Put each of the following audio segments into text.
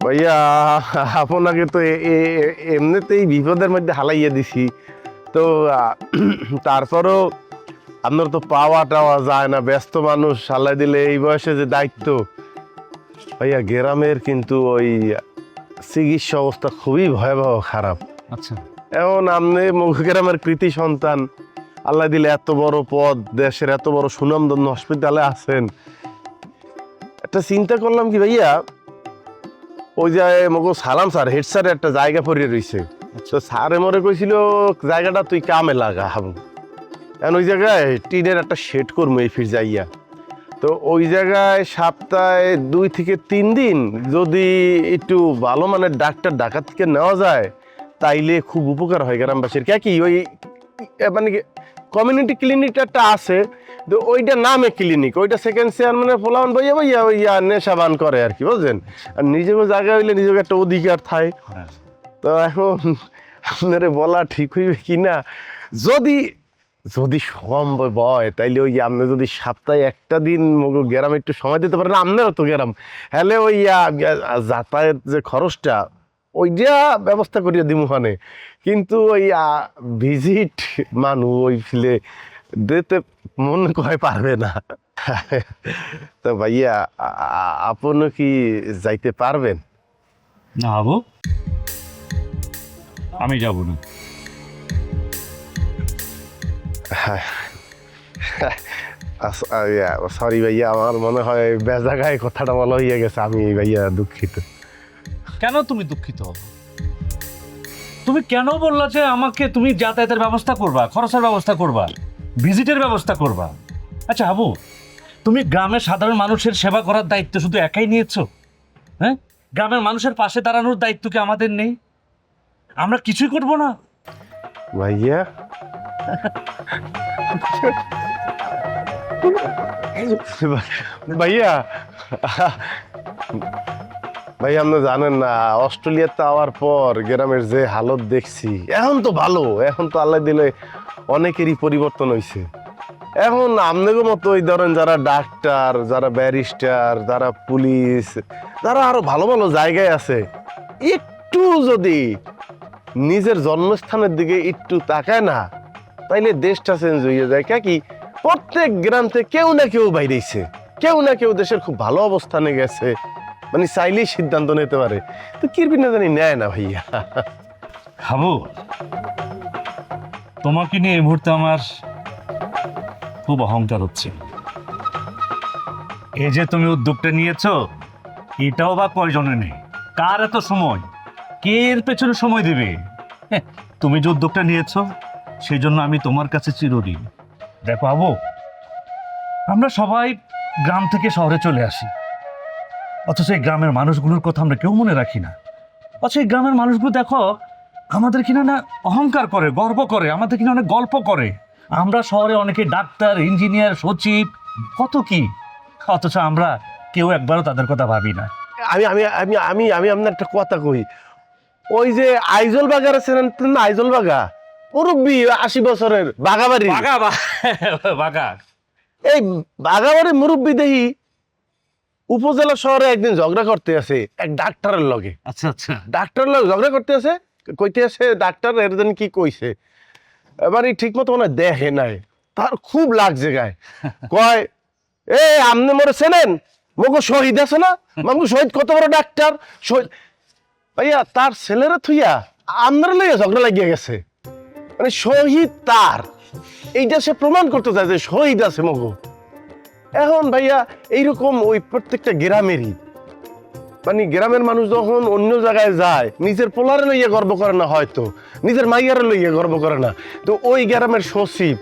ভাইয়া আপনাকে তো এমনিতেই বিপদের মধ্যে হালাইয়া দিছি তো তারপরও আপনার তো পাওয়া টাওয়া যায় না, ব্যস্ত মানুষ, হালাই দিলে এই বয়সে যে দায়িত্ব। ভাইয়া গ্রামের কিন্তু ওই চিকিৎসা অবস্থা খুবই ভয়াবহ খারাপ। আচ্ছা, এখন আপনি গ্রামের কৃতি সন্তান, আল্লাহ দিলে এত বড় পদ, দেশের এত বড় সুনামধন্য হসপিটালে আছেন, একটা চিন্তা করলাম কি ভাইয়া, ওই যে মগো সালাম স্যার, হেড স্যার একটা জায়গা পড়ে রয়েছে, তো স্যারে মরে কইছিল জায়গাটা তুই কামে লাগা হাবু। এখন ওই জায়গায় টিনের একটা শেড করবো এই ফির যাইয়া, তো ওই জায়গায় সপ্তাহে 2 থেকে 3 দিন যদি একটু ভালো মানের ডাক্তার ঢাকা থেকে নেওয়া যায় তাইলে খুব উপকার হয় গ্রামবাসীর। কে কি ওই মানে কমিউনিটি ক্লিনিক একটা আছে, তো ওইটা নামে ক্লিনিক, ওইটা সেকেন্ড চেয়ারম্যানের ফলান বইয়া বইয়া ওই নেশাবান করে আর কি, বুঝলেন। আর নিজেকে জায়গা হইলে নিজেকে একটা অধিকার থাকে। তো এখন আপনারে বলা ঠিক হইবে কি না, যদি যদি সম্ভব হয় তাইলে ওই আপনি যদি সপ্তাহে একটা দিন গ্রামে একটু সময় দিতে পারেন, আপনারও তো গ্রাম, হলে ওই যাতায়াত যে খরচটা ওইটা ব্যবস্থা করিয়া দিব ওখানে, কিন্তু ওই ভিজিট মানুষ ওই ফিলে দিতে মন কয় পারবে না। তো ভাইয়া আপনি কি যাইতে পারবেন? না আবু, আমি যাব না। সরি ভাইয়া, আমার মনে হয় বেজাগায় কথাটা বলা হইয়া গেছে, আমি ভাইয়া দুঃখিত। কেন তুমি দুঃখিত হবে? তুমি কেন বললা যে আমাকে তুমি যাতায়াতের ব্যবস্থা করবা, খরচের ব্যবস্থা করবা, ভিজিটের ব্যবস্থা করবা? আচ্ছা আবু, তুমি গ্রামের সাধারণ মানুষের সেবা করার দায়িত্ব শুধু একাই নিয়েছো? হ্যাঁ, গ্রামের মানুষের পাশে দাঁড়ানোর দায়িত্ব কি আমাদের নেই? আমরা কিছুই করব না? ভাইয়া ভাইয়া ভাই আপনি জানেন না, অস্ট্রেলিয়াতে আওয়ার পর গ্রামের যে হালত দেখছি, এখন তো ভালো, এখন তো আল্লাহ দিলে অনেকেরই পরিবর্তন হয়েছে। এখন আপনাদের মতো ওই ধরেন যারা ডাক্তার, যারা ব্যারিস্টার, যারা পুলিশ, যারা আরো ভালো ভালো জায়গায় আছে, একটু যদি নিজের জন্মস্থানের দিকে একটু তাকায় না, তাইলে দেশটা চেঞ্জ হয়ে যায়। কি প্রত্যেক গ্রাম থেকে কেউ না কেউ বাইরেছে, কেউ না কেউ দেশের খুব ভালো অবস্থানে গেছে, মানে চাইলেই সিদ্ধান্ত নিতে পারে। তো কিরবি না জানি নেয় না ভাইয়া। হাবু, তোমাকে নিয়ে এই মুহূর্তে আমার খুব অহংকার হচ্ছে। এই যে তুমি উদ্যোগটা নিয়েছো, এটাও বা কয়জনে নেই? কার এত সময়? কে এর পেছনে সময় দিবে? তুমি যে উদ্যোগটা নিয়েছো সেই জন্য আমি তোমার কাছে চিরঋণী। দেখো আবু, আমরা সবাই গ্রাম থেকে শহরে চলে আসি, অথচ এই গ্রামের মানুষগুলোর কথা আমরা কেউ মনে রাখি না। অথচ এই গ্রামের মানুষগুলো দেখো আমাদের কিনা না অহংকার করে, গর্ব করে, আমাদের কিনা অনেক গল্প করে। আমরা শহরে অনেকে ডাক্তার, ইঞ্জিনিয়ার, সচিব, কত কি, অথচ আমরা কেউ একবারও তাদের কথা ভাবি না। আমি আমি আমি আমি আমি আপনার একটা কথা কই, ওই যে আইজল বাগার আছেন না, আইজল বাগা মুরব্বী 80 বছরের বাগাবাড়ি, বাগা এই বাগাবাড়ি মুরব্বী দেখি উপজেলা শহরে একদিন ঝগড়া করতে আছে এক ডাক্তারের লগে। আচ্ছা আচ্ছা, ডাক্তারের লগে ঝগড়া করতে আছে, কইতে আছে ডাক্তার এর জন্য কি কইছে, এবার ঠিক মতো মনে দেখে নাই, তার খুব লাগছে গায়ে, কয় এ আপনি মরে চেনেন, মগো শহীদ আছে না, মামগো শহীদ কত বড় ডাক্তার শহীদ। ভাইয়া তার ছেলেরা থুইয়া আপনার লইয়া ঝগড়া লাগিয়ে গেছে, মানে শহীদ তার, এইটা সে প্রমাণ করতে চায় যে শহীদ আছে মগো। এখন ভাইয়া এইরকম ওই প্রত্যেকটা গ্রামেরই, মানে গ্রামের মানুষ যখন অন্য জায়গায় যায় নিজের পোলারে লইয়া গর্ব করে না, হয়তো নিজের মাইয়ারে লইয়া গর্ব করে না, তো ওই গ্রামের সচিব,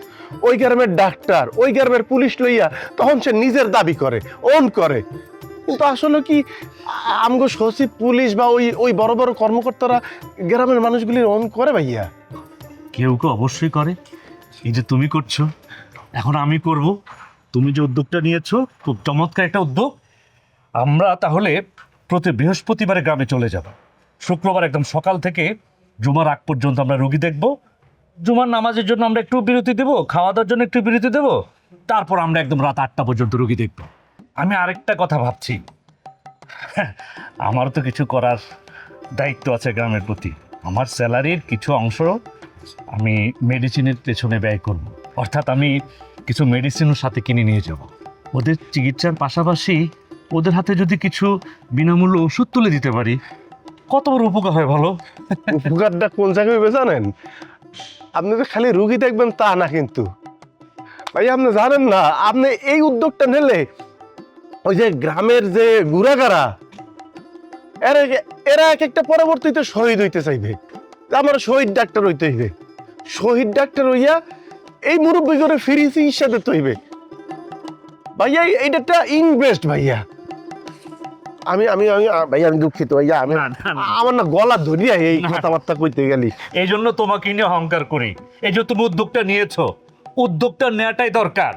ওই গ্রামের ডাক্তার, ওই গ্রামের পুলিশ লইয়া তখন সে নিজের দাবি করে, ওন করে। কিন্তু আসলে কি আমগো সচিব, পুলিশ বা ওই ওই বড় বড় কর্মকর্তারা গ্রামের মানুষগুলির ওন করে ভাইয়া? কেউ কেউ অবশ্যই করে। এই যে তুমি করছো, এখন আমি করব। তুমি যে উদ্যোগটা নিয়েছো খুব চমৎকার একটা উদ্যোগ। আমরা তাহলে প্রতি বৃহস্পতিবারে গ্রামে চলে যাব। শুক্রবার একদম সকাল থেকে জুমার আগ পর্যন্ত আমরা রোগী দেখব। জুমার নামাজের জন্য আমরা একটু বিরতি দেব, খাওয়া দাওয়ার জন্য একটু বিরতি দেব, তারপর আমরা একদম রাত 8টা পর্যন্ত রোগী দেখব। আমি আরেকটা কথা ভাবছি, আমারও তো কিছু করার দায়িত্ব আছে গ্রামের প্রতি। আমার স্যালারির কিছু অংশ আমি মেডিসিনের পেছনে ব্যয় করব। অর্থাৎ আমি কিছু মেডিসিনও সাথে কিনে নিয়ে যাব। ওদের চিকিৎসার পাশাপাশি ওদের হাতে যদি কিছু বিনামূল্য ওষুধ তুলে দিতে পারি, কত বড় উপকার হয় বলো। উপকারটা কোন জায়গায় হবে জানেন? আপনি তো খালি রুগী দেখবেন তা না কিন্তু ভাই, আপনি জানেন না, আপনি এই উদ্যোগটা নিলে ওই যে গ্রামের যে গুড়াগারা এরা এক একটা পরবর্তীতে শহীদ হইতে চাইবে। আমার শহীদ ডাক্তার হইতে হইবে, শহীদ ডাক্তার হইয়া এই মুরব্বী করে ফ্রি চিকিৎসা দিতে হইবে। ভাইয়া এইটা একটা ইনভেস্ট ভাইয়া। আমি আমি আমি ভাইয়া আমি দুঃখিত ভাইয়া, আমি না, না, না। আমার না গলা ধরিয়া এই না। কথাবার্তা কইতে গেলি। এই জন্য তোমাকে নিয়ে অহংকার করি। এই যে তুমি উদ্যোগটা নিয়েছো, উদ্যোগটা নেওয়াটাই দরকার।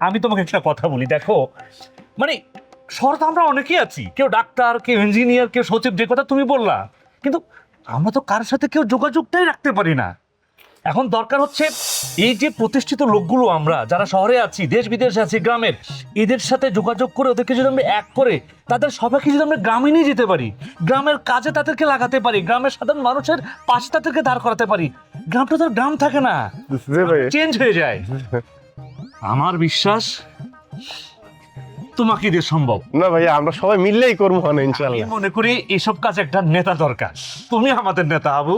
আমি তোমাকে একটা কথা বলি, দেখো মানে শহরে তো আমরা অনেকেই আছি, কেউ ডাক্তার, কেউ ইঞ্জিনিয়ার, কেউ সচিব, যে কথা তুমি বললা, কিন্তু আমরা তো কার সাথে কেউ যোগাযোগটাই রাখতে পারি না। এখন দরকার হচ্ছে এই যে প্রতিষ্ঠিত লোকগুলো আমরা যারা শহরে আছি, দেশ বিদেশে আছি, গ্রামের, এদের সাথে যোগাযোগ করে ওদেরকে যদি আমরা এক করে তাদের সবাইকে যদি আমরা গ্রামে নিয়ে যেতে পারি, গ্রামের কাজে তাদেরকে লাগাতে পারি, গ্রামের সাধারণ মানুষের পাশে তাদেরকে দাঁড় করাতে পারি, গ্রামটা তো আর গ্রাম থাকে না, জি ভাই, চেঞ্জ হয়ে যায়। আমার বিশ্বাস তোমাকে দিয়ে সম্ভব। না ভাইয়া আমরা সবাই মিললেই করবো না আমি ইনশাল্লাহ। মনে করি এসব কাজ একটা নেতা দরকার। তুমি আমাদের নেতা, আবু।